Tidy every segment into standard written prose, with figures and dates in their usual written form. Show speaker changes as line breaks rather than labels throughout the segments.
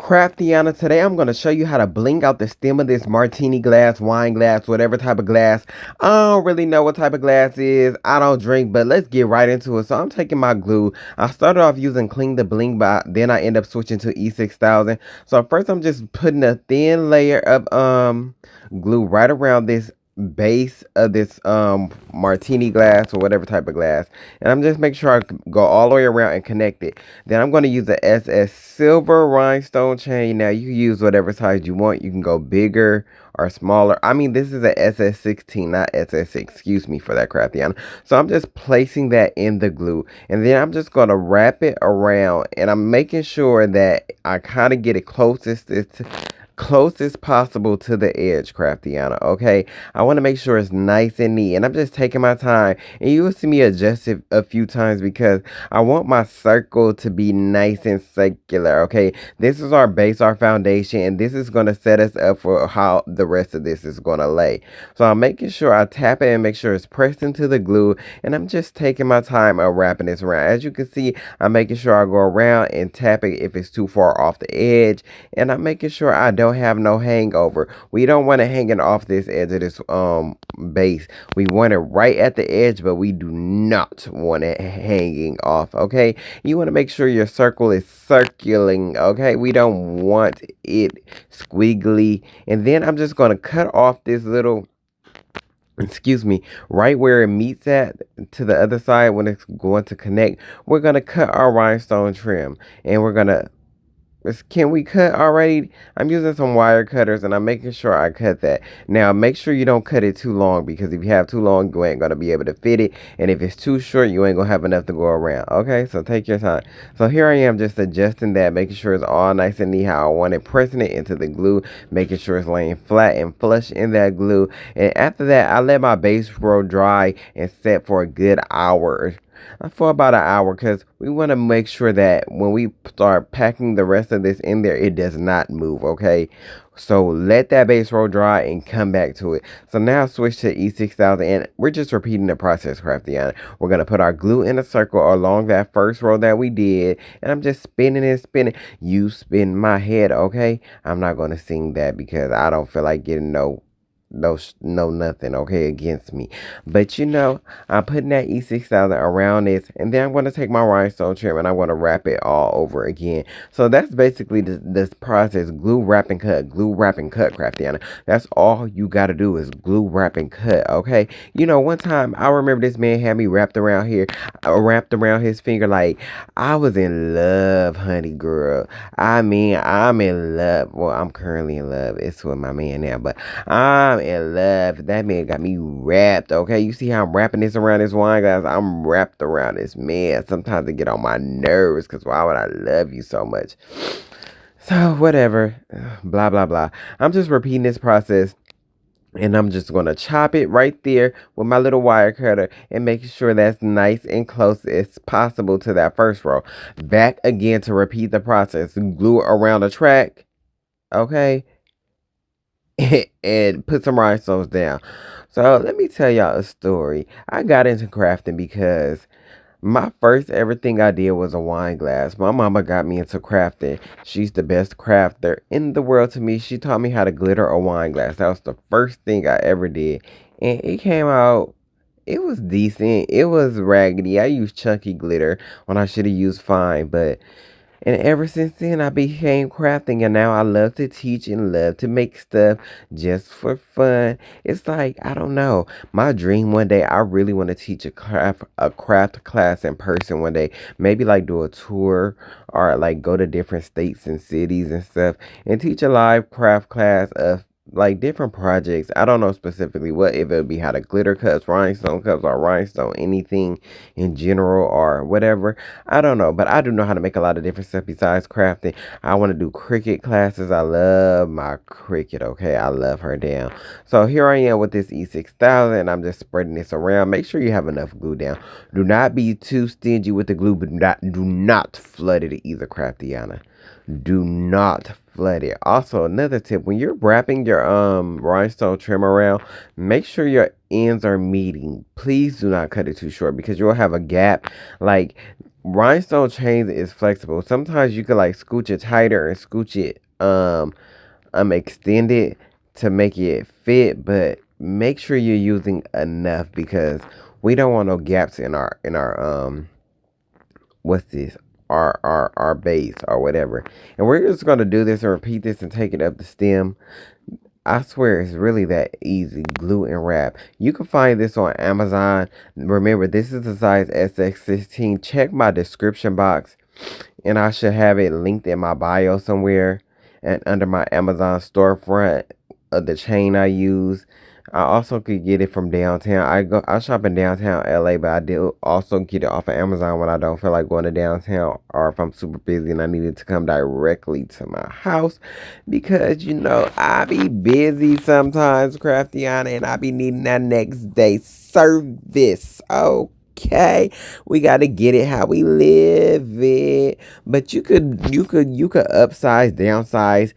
Craftiana, today I'm going to show you how to bling out the stem of this martini glass, wine glass, whatever type of glass. I don't really know what type of glass is. I don't drink, but let's get right into it. So I'm taking my glue. I started off using Cling the Bling, but then I end up switching to E6000. So first I'm just putting a thin layer of glue right around this base of this martini glass or whatever type of glass, and I'm just making sure I go all the way around and connect it. Then I'm going to use the SS silver rhinestone chain. Now you can use whatever size you want. You can go bigger or smaller. I mean, this is a SS16, not SS, excuse me for that, Craftiana. So I'm just placing that in the glue, and then I'm just going to wrap it around, and I'm making sure that I kind of get it closest possible to the edge, Craftiana. Okay, I want to make sure it's nice and neat, and I'm just taking my time, and you will see me adjust it a few times because I want my circle to be nice and circular. Okay, this is our base, our foundation, and this is going to set us up for how the rest of this is going to lay. So I'm making sure I tap it and make sure it's pressed into the glue, and I'm just taking my time of wrapping this around. As you can see, I'm making sure I go around and tap it if it's too far off the edge, and I'm making sure I don't have no hangover. We don't want it hanging off this edge of this base. We want it right at the edge, but we do not want it hanging off. Okay, you want to make sure your circle is circling. Okay, we don't want it squiggly. And then I'm just going to cut off this little, excuse me, right where it meets at to the other side. When it's going to connect, we're going to cut our rhinestone trim, and we're going to, can we cut already? I'm using some wire cutters, and I'm making sure I cut that. Now, make sure you don't cut it too long, because if you have too long, you ain't going to be able to fit it. And if it's too short, you ain't going to have enough to go around. Okay, so take your time. So here I am just adjusting that, making sure it's all nice and neat how I want it, pressing it into the glue, making sure it's laying flat and flush in that glue. And after that, I let my base roll dry and set for a good hour. For about an hour, because we want to make sure that when we start packing the rest of this in there, it does not move. Okay, so let that base roll dry and come back to it. So now switch to E6000, and we're just repeating the process, Craftiana. We're going to put our glue in a circle along that first row that we did, and I'm just spinning and spinning. You spin my head. Okay, I'm not going to sing that because I don't feel like getting no nothing, okay, against me. But you know, I'm putting that E6000 around this, and then I'm going to take my rhinestone trim and I'm going to wrap it all over again. So that's basically this process: glue, wrap, and cut. Glue, wrap, and cut, Craftiana. That's all you got to do is glue, wrap, and cut. Okay, you know, one time I remember this man had me wrapped around here, wrapped around his finger like I was in love, honey girl. I mean, I'm in love. Well, I'm currently in love. It's with my man now, but I'm in love. That man got me wrapped. Okay, you see how I'm wrapping this around this wine glass? I'm wrapped around this man. Sometimes it get on my nerves, because why would I love you so much? So whatever, blah blah blah. I'm just repeating this process, and I'm just going to chop it right there with my little wire cutter and making sure that's nice and close as possible to that first row. Back again to repeat the process. Glue around the track. Okay, and put some rhinestones down. So let me tell y'all a story. I got into crafting because my first ever thing I did was a wine glass. My mama got me into crafting. She's the best crafter in the world to me. She taught me how to glitter a wine glass. That was the first thing I ever did. And it came out, it was decent. It was raggedy. I used chunky glitter when I should have used fine, but and ever since then, I became crafting, and now I love to teach and love to make stuff just for fun. It's like, I don't know. My dream one day, I really want to teach a craft class in person one day. Maybe like do a tour, or like go to different states and cities and stuff, and teach a live craft class of like different projects. I don't know specifically what, if it would be how to glitter cups, or rhinestone, anything in general or whatever. I don't know, but I do know how to make a lot of different stuff besides crafting. I want to do cricket classes. I love my cricket. Okay, I love her down. So here I am with this E6000. I'm just spreading this around. Make sure you have enough glue down. Do not be too stingy with the glue, but do not flood it either, Craftiana. Do not flood it. Also, another tip: when you're wrapping your rhinestone trim around, make sure your ends are meeting. Please do not cut it too short, because you'll have a gap. Like, Rhinestone chains is flexible. Sometimes you can like scooch it tighter and scooch it extend it to make it fit, but make sure you're using enough because we don't want no gaps in our what's this, our base or whatever. And we're just gonna do this and repeat this and take it up the stem. I swear it's really that easy. Glue and wrap. You can find this on Amazon. Remember, this is the size SX16. Check my description box, and I should have it linked in my bio somewhere and under my Amazon storefront of the chain I use. I also could get it from downtown. I shop in downtown LA, but I do also get it off of Amazon when I don't feel like going to downtown or if I'm super busy and I need it to come directly to my house because I be busy sometimes, Craftiana, and I be needing that next day service. Okay, we gotta get it how we live it. But you could upsize, downsize,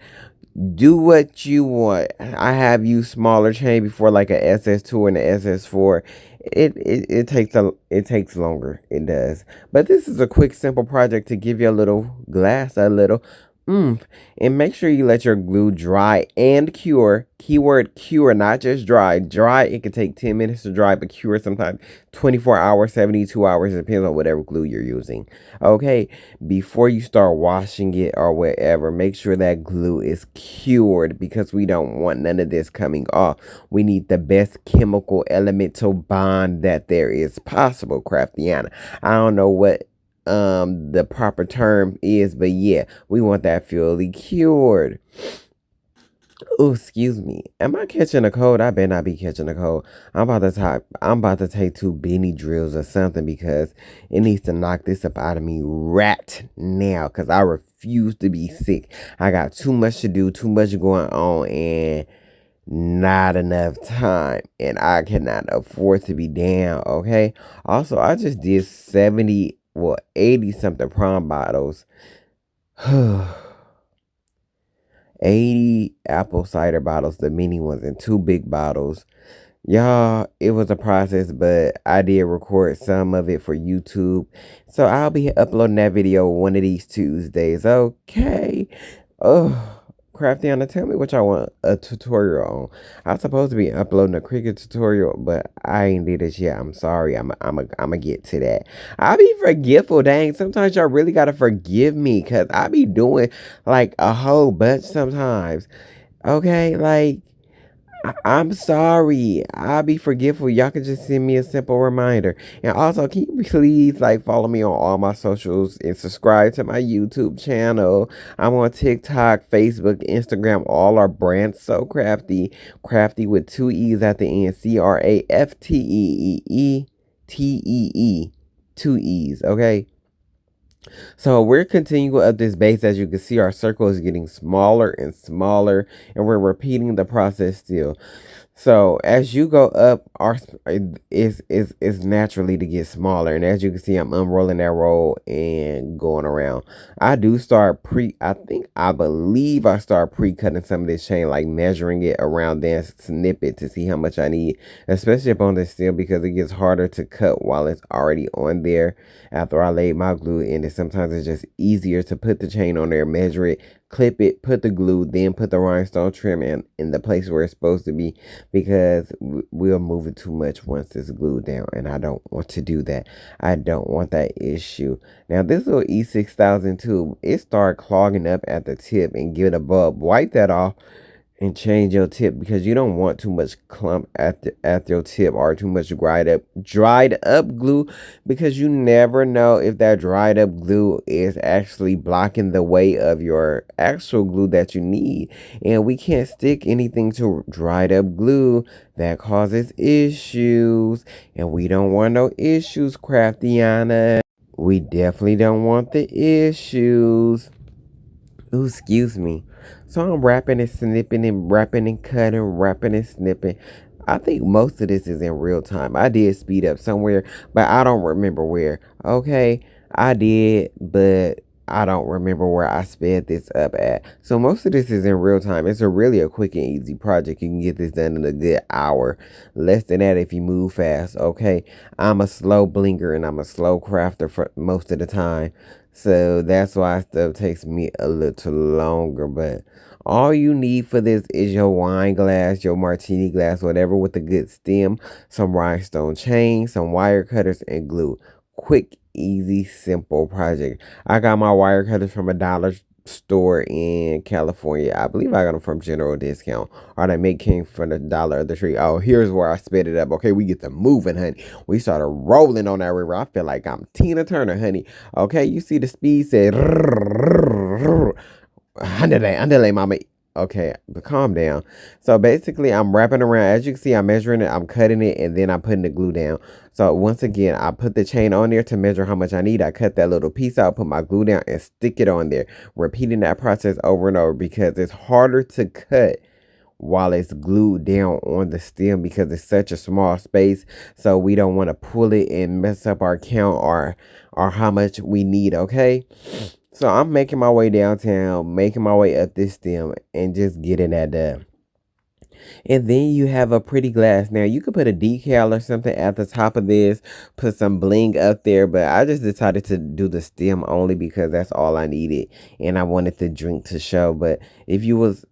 do what you want. I have used smaller chain before, like a SS2 and a SS4. It takes longer. It does. But this is a quick, simple project to give you a little glass, a little oomph. And make sure you let your glue dry and cure. Keyword cure, not just dry. Dry, it can take 10 minutes to dry, but cure sometimes 24 hours, 72 hours. It depends on whatever glue you're using. Okay, before you start washing it or whatever, make sure that glue is cured because we don't want none of this coming off. We need the best chemical element to bond that there is possible, Craftiana. I don't know what the proper term is, but yeah, we want that fully cured. Oh, excuse me. Am I catching a cold? I better not be catching a cold. I'm about to take two Benny drills or something because it needs to knock this up out of me right now. Cause I refuse to be sick. I got too much to do, too much going on, and not enough time. And I cannot afford to be down. Okay. Also, I just did 70, well, 80 something prom bottles. 80 apple cider bottles, the mini ones, and two big bottles. Y'all, it was a process, but I did record some of it for YouTube. So I'll be uploading that video one of these Tuesdays. Okay. Oh, Craftiana, tell me what y'all want a tutorial on. I'm supposed to be uploading a cricket tutorial, but I ain't did it yet. I'm sorry. I'm get to that. I be forgetful, dang. Sometimes y'all really gotta forgive me, cause I be doing like a whole bunch sometimes. Okay, like I'm sorry. I'll be forgetful. Y'all can just send me a simple reminder. And also, can you please like follow me on all my socials and subscribe to my YouTube channel? I'm on TikTok, Facebook, Instagram. All are brands so crafty. Crafty with two E's at the end. CRAFTEEE. Two E's. Okay. So we're continuing up this base. As you can see, our circle is getting smaller and smaller, and we're repeating the process still. So as you go up, our is naturally to get smaller. And as you can see, I'm unrolling that roll and going around. I believe I start pre-cutting some of this chain, like measuring it around, then snip it to see how much I need, especially up on this steel because it gets harder to cut while it's already on there after I laid my glue in it. Sometimes it's just easier to put the chain on there, measure it, clip it, put the glue, then put the rhinestone trim in the place where it's supposed to be because we'll move it too much once it's glued down, and I don't want to do that. I don't want that issue. Now this little E6000 tube, it started clogging up at the tip and give it a bulb. Wipe that off and change your tip because you don't want too much clump at your tip or too much dried up glue because you never know if that dried up glue is actually blocking the way of your actual glue that you need. And we can't stick anything to dried up glue. That causes issues, and we don't want no issues, Craftiana. We definitely don't want the issues. Ooh, excuse me. So I'm wrapping and snipping and wrapping and cutting, wrapping and snipping. I think most of this is in real time. I did speed up somewhere, but I don't remember where. Okay, I did, but I don't remember where I sped this up at. So most of this is in real time. It's a quick and easy project. You can get this done in a good hour. Less than that if you move fast, okay? I'm a slow blinker and I'm a slow crafter for most of the time. So that's why stuff takes me a little longer. But all you need for this is your wine glass, your martini glass, whatever with a good stem, some rhinestone chain, some wire cutters, and glue. Quick, easy, simple project. I got my wire cutters from a dollar store in California. I believe I got them from General Discount. Or they make came from the dollar of the tree. Oh, here's where I sped it up. Okay, we get to moving, honey. We started rolling on that river. I feel like I'm Tina Turner, honey. Okay, you see the speed said underlay, mama. Okay, but calm down. So basically, I'm wrapping around. As you can see, I'm measuring it, I'm cutting it, and then I'm putting the glue down. So once again, I put the chain on there to measure how much I need. I cut that little piece out, put my glue down, and stick it on there. Repeating that process over and over because it's harder to cut while it's glued down on the stem because it's such a small space. So we don't want to pull it and mess up our count or how much we need, okay? So I'm making my way downtown, making my way up this stem and just getting that done. And then you have a pretty glass. Now you could put a decal or something at the top of this, put some bling up there, but I just decided to do the stem only because that's all I needed. And I wanted the drink to show. But if you was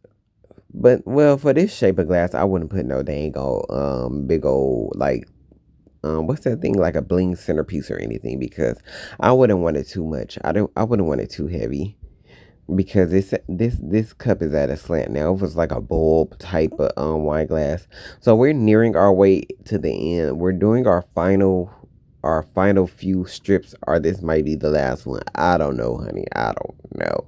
well, for this shape of glass, I wouldn't put no dang old big old like what's that thing, like a bling centerpiece or anything, because I wouldn't want it too much. I wouldn't want it too heavy because this cup is at a slant now. It was like a bulb type of wine glass. So we're nearing our way to the end. We're doing our final few strips, or this might be the last one. I don't know, honey. I don't know.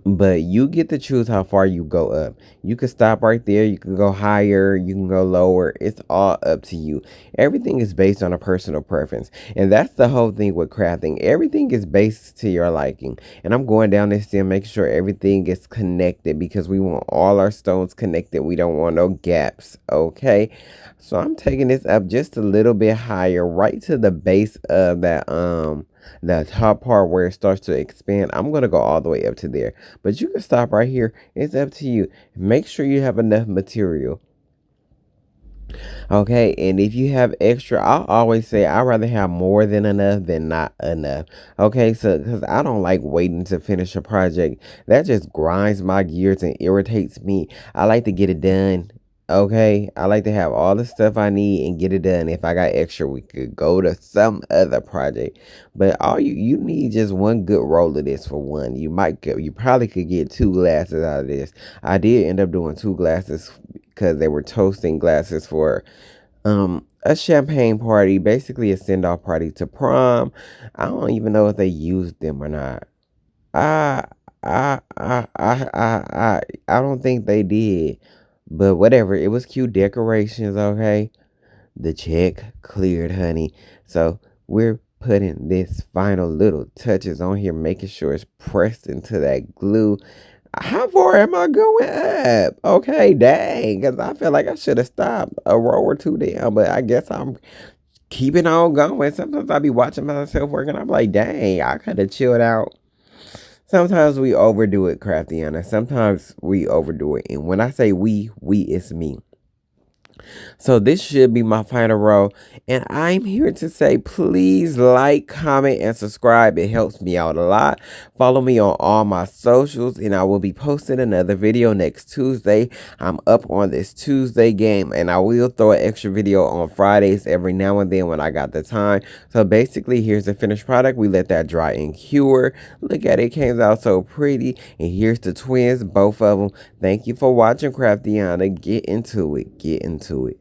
But you get to choose how far you go up. You can stop right there. You can go higher. You can go lower. It's all up to you. Everything is based on a personal preference. And that's the whole thing with crafting. Everything is based to your liking. And I'm going down this stem, making sure everything is connected because we want all our stones connected. We don't want no gaps. Okay. So I'm taking this up just a little bit higher, right to the base of that top part where it starts to expand. I'm going to go all the way up to there, but you can stop right here. It's up to you. Make sure you have enough material. Okay, and if you have extra, I'll always say I'd rather have more than enough than not enough. Okay, so because I don't like waiting to finish a project. That just grinds my gears and irritates me. I like to get it done. Okay, I like to have all the stuff I need and get it done. If I got extra, we could go to some other project. But all you need just one good roll of this for one. You probably could get 2 glasses out of this. I did end up doing 2 glasses because they were toasting glasses for a champagne party, basically a send-off party to prom. I don't even know if they used them or not. I I don't think they did. But whatever, it was cute decorations, okay? The check cleared, honey. So we're putting this final little touches on here, making sure it's pressed into that glue. How far am I going up? Okay, dang, because I feel like I should have stopped a row or two down, but I guess I'm keeping on going. Sometimes I be watching myself working. I'm like, dang, I could have chilled out. Sometimes we overdo it, Craftiana. Sometimes we overdo it. And when I say we, it's me. So this should be my final row. And I'm here to say, please like, comment, and subscribe. It helps me out a lot. Follow me on all my socials. And I will be posting another video next Tuesday. I'm up on this Tuesday game. And I will throw an extra video on Fridays every now and then when I got the time. So basically, here's the finished product. We let that dry and cure. Look at it. It came out so pretty. And here's the twins, both of them. Thank you for watching, Craftiana. Get into it. Get into it.